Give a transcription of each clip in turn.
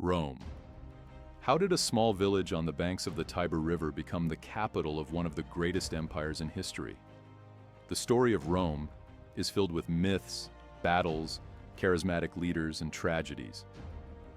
Rome. How did a small village on the banks of the Tiber River become the capital of one of the greatest empires in history? The story of Rome is filled with myths, battles, charismatic leaders, and tragedies.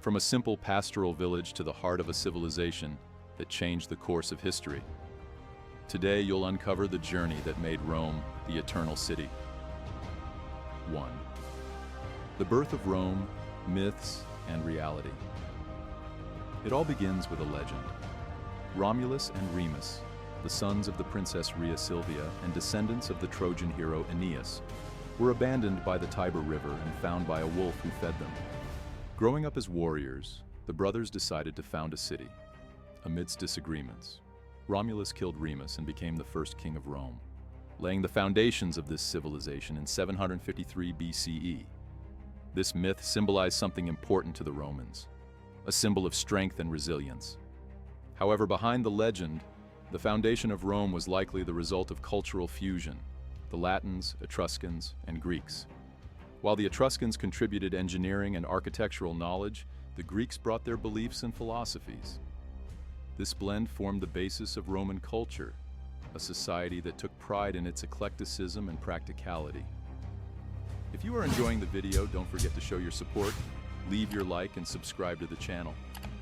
From a simple pastoral village to the heart of a civilization that changed the course of history. Today, you'll uncover the journey that made Rome the eternal city. 1. The birth of Rome, myths, and reality. It all begins with a legend. Romulus and Remus, the sons of the Princess Rhea Silvia and descendants of the Trojan hero Aeneas, were abandoned by the Tiber River and found by a wolf who fed them. Growing up as warriors, the brothers decided to found a city. Amidst disagreements, Romulus killed Remus and became the first king of Rome, laying the foundations of this civilization in 753 BCE. This myth symbolized something important to the Romans, a symbol of strength and resilience. However, behind the legend, the foundation of Rome was likely the result of cultural fusion, the Latins, Etruscans, and Greeks. While the Etruscans contributed engineering and architectural knowledge, the Greeks brought their beliefs and philosophies. This blend formed the basis of Roman culture, a society that took pride in its eclecticism and practicality. If you are enjoying the video, don't forget to show your support, leave your like, and subscribe to the channel.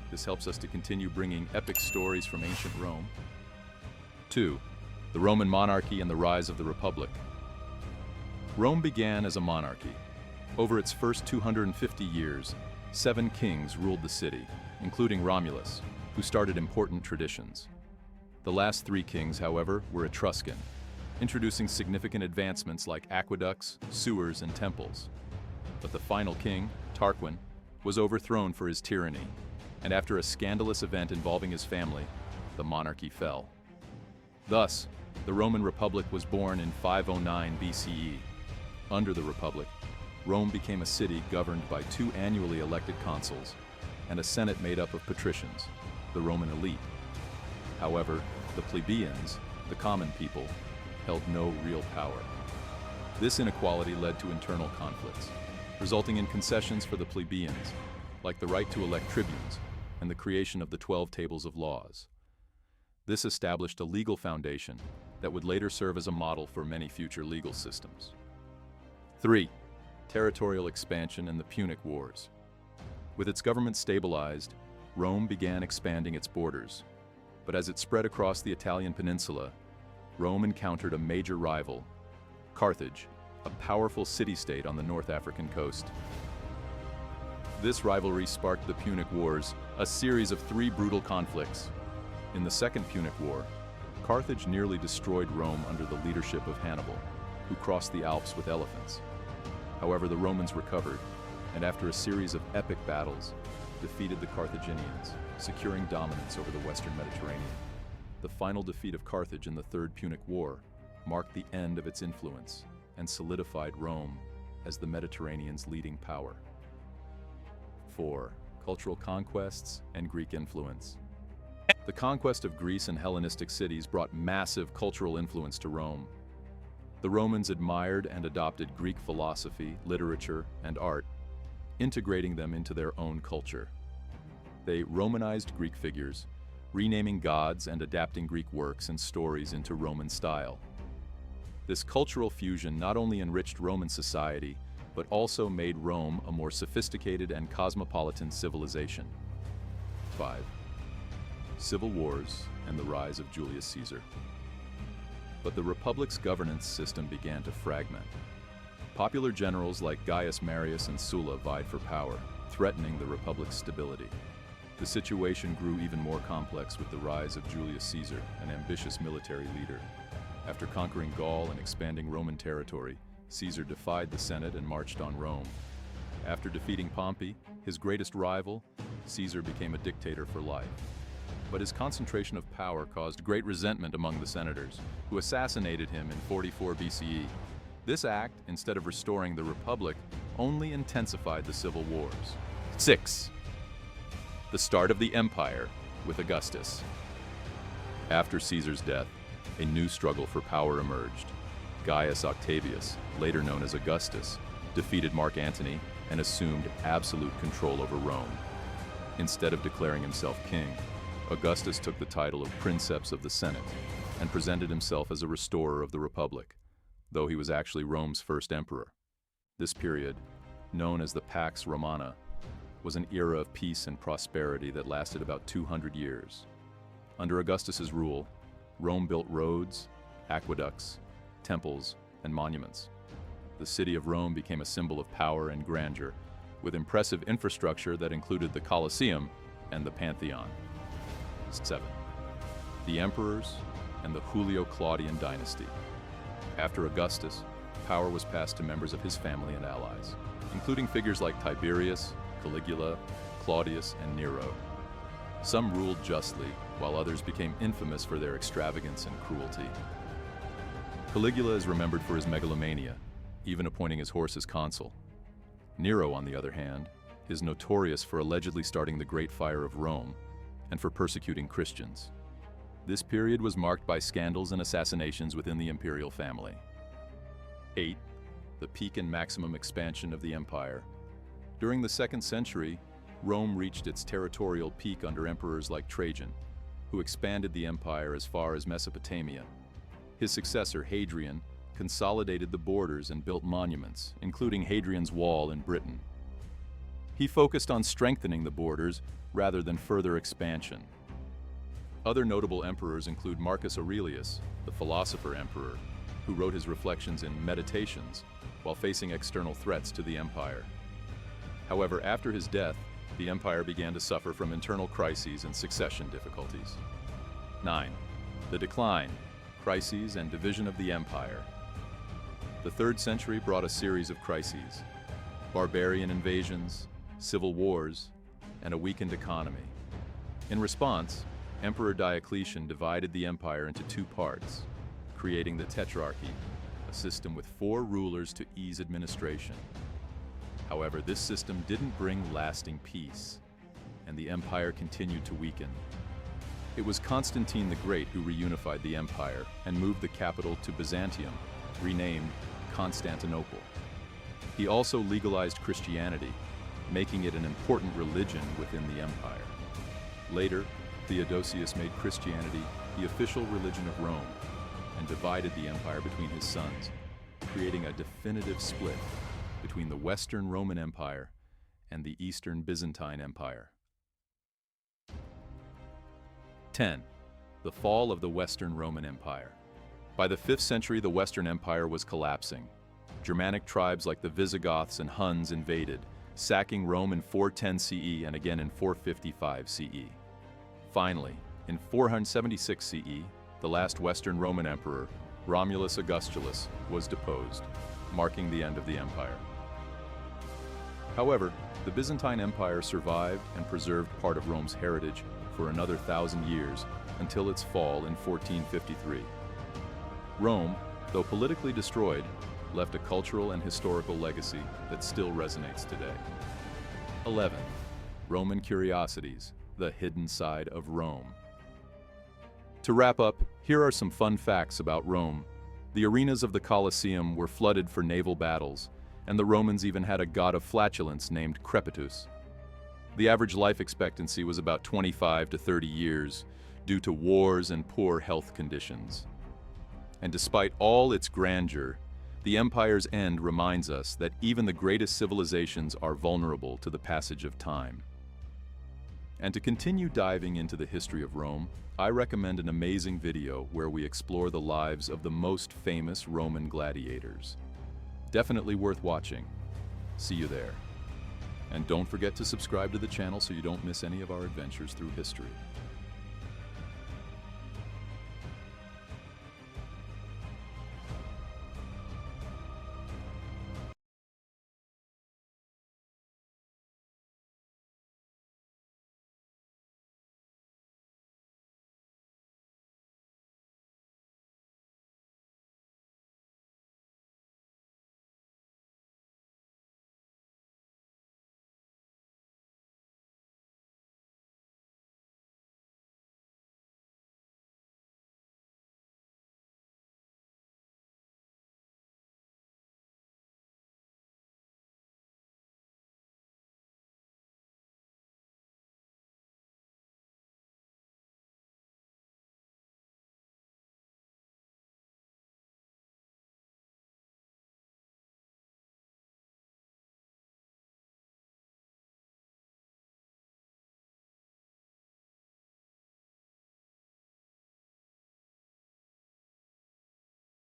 This helps us to continue bringing epic stories from ancient Rome. 2. The Roman monarchy and the rise of the Republic. Rome began as a monarchy. Over its first 250 years, 7 kings ruled the city, including Romulus, who started important traditions. The last 3 kings, however, were Etruscan, introducing significant advancements like aqueducts, sewers, and temples. But the final king, Tarquin, was overthrown for his tyranny, and after a scandalous event involving his family, the monarchy fell. Thus, the Roman Republic was born in 509 BCE. Under the Republic, Rome became a city governed by 2 annually elected consuls and a senate made up of patricians, the Roman elite. However, the plebeians, the common people, held no real power. This inequality led to internal conflicts, resulting in concessions for the plebeians, like the right to elect tribunes and the creation of the 12 tables of laws. This established a legal foundation that would later serve as a model for many future legal systems. 3. Territorial expansion and the Punic Wars. With its government stabilized, Rome began expanding its borders. But as it spread across the Italian peninsula, Rome encountered a major rival, Carthage, a powerful city-state on the North African coast. This rivalry sparked the Punic Wars, a series of 3 brutal conflicts. In the Second Punic War, Carthage nearly destroyed Rome under the leadership of Hannibal, who crossed the Alps with elephants. However, the Romans recovered, and after a series of epic battles, defeated the Carthaginians, securing dominance over the Western Mediterranean. The final defeat of Carthage in the Third Punic War marked the end of its influence and solidified Rome as the Mediterranean's leading power. 4. Cultural conquests and Greek influence. The conquest of Greece and Hellenistic cities brought massive cultural influence to Rome. The Romans admired and adopted Greek philosophy, literature, and art, integrating them into their own culture. They Romanized Greek figures, renaming gods and adapting Greek works and stories into Roman style. This cultural fusion not only enriched Roman society, but also made Rome a more sophisticated and cosmopolitan civilization. 5. Civil wars and the rise of Julius Caesar. But the Republic's governance system began to fragment. Popular generals like Gaius Marius and Sulla vied for power, threatening the Republic's stability. The situation grew even more complex with the rise of Julius Caesar, an ambitious military leader. After conquering Gaul and expanding Roman territory, Caesar defied the Senate and marched on Rome. After defeating Pompey, his greatest rival, Caesar became a dictator for life. But his concentration of power caused great resentment among the senators, who assassinated him in 44 BCE. This act, instead of restoring the Republic, only intensified the civil wars. 6. The start of the Empire with Augustus. After Caesar's death, a new struggle for power emerged. Gaius Octavius, later known as Augustus, defeated Mark Antony and assumed absolute control over Rome. Instead of declaring himself king, Augustus took the title of Princeps of the Senate and presented himself as a restorer of the Republic, though he was actually Rome's first emperor. This period, known as the Pax Romana, was an era of peace and prosperity that lasted about 200 years. Under Augustus's rule, Rome built roads, aqueducts, temples, and monuments. The city of Rome became a symbol of power and grandeur, with impressive infrastructure that included the Colosseum and the Pantheon. 7. The emperors and the Julio-Claudian dynasty. After Augustus, power was passed to members of his family and allies, including figures like Tiberius, Caligula, Claudius, and Nero. Some ruled justly, while others became infamous for their extravagance and cruelty. Caligula is remembered for his megalomania, even appointing his horse as consul. Nero, on the other hand, is notorious for allegedly starting the Great Fire of Rome and for persecuting Christians. This period was marked by scandals and assassinations within the imperial family. 8. The peak and maximum expansion of the empire. During the 2nd century, Rome reached its territorial peak under emperors like Trajan, who expanded the empire as far as Mesopotamia. His successor, Hadrian, consolidated the borders and built monuments, including Hadrian's Wall in Britain. He focused on strengthening the borders rather than further expansion. Other notable emperors include Marcus Aurelius, the philosopher emperor, who wrote his reflections in Meditations while facing external threats to the empire. However, after his death, the empire began to suffer from internal crises and succession difficulties. 9. The decline, crises, and division of the empire. The 3rd century brought a series of crises: barbarian invasions, civil wars, and a weakened economy. In response, Emperor Diocletian divided the empire into 2 parts, creating the Tetrarchy, a system with 4 rulers to ease administration. However, this system didn't bring lasting peace, and the empire continued to weaken. It was Constantine the Great who reunified the empire and moved the capital to Byzantium, renamed Constantinople. He also legalized Christianity, making it an important religion within the empire. Later, Theodosius made Christianity the official religion of Rome and divided the empire between his sons, creating a definitive split between the Western Roman Empire and the Eastern Byzantine Empire. 10. The fall of the Western Roman Empire. By the 5th century, the Western Empire was collapsing. Germanic tribes like the Visigoths and Huns invaded, sacking Rome in 410 CE and again in 455 CE. Finally, in 476 CE, the last Western Roman emperor, Romulus Augustulus, was deposed, marking the end of the empire. However, the Byzantine Empire survived and preserved part of Rome's heritage for another 1,000 years until its fall in 1453. Rome, though politically destroyed, left a cultural and historical legacy that still resonates today. 11. Roman curiosities, the hidden side of Rome. To wrap up, here are some fun facts about Rome. The arenas of the Colosseum were flooded for naval battles, and the Romans even had a god of flatulence named Crepitus. The average life expectancy was about 25 to 30 years due to wars and poor health conditions. And despite all its grandeur, the empire's end reminds us that even the greatest civilizations are vulnerable to the passage of time. And to continue diving into the history of Rome, I recommend an amazing video where we explore the lives of the most famous Roman gladiators. Definitely worth watching. See you there. And don't forget to subscribe to the channel so you don't miss any of our adventures through history.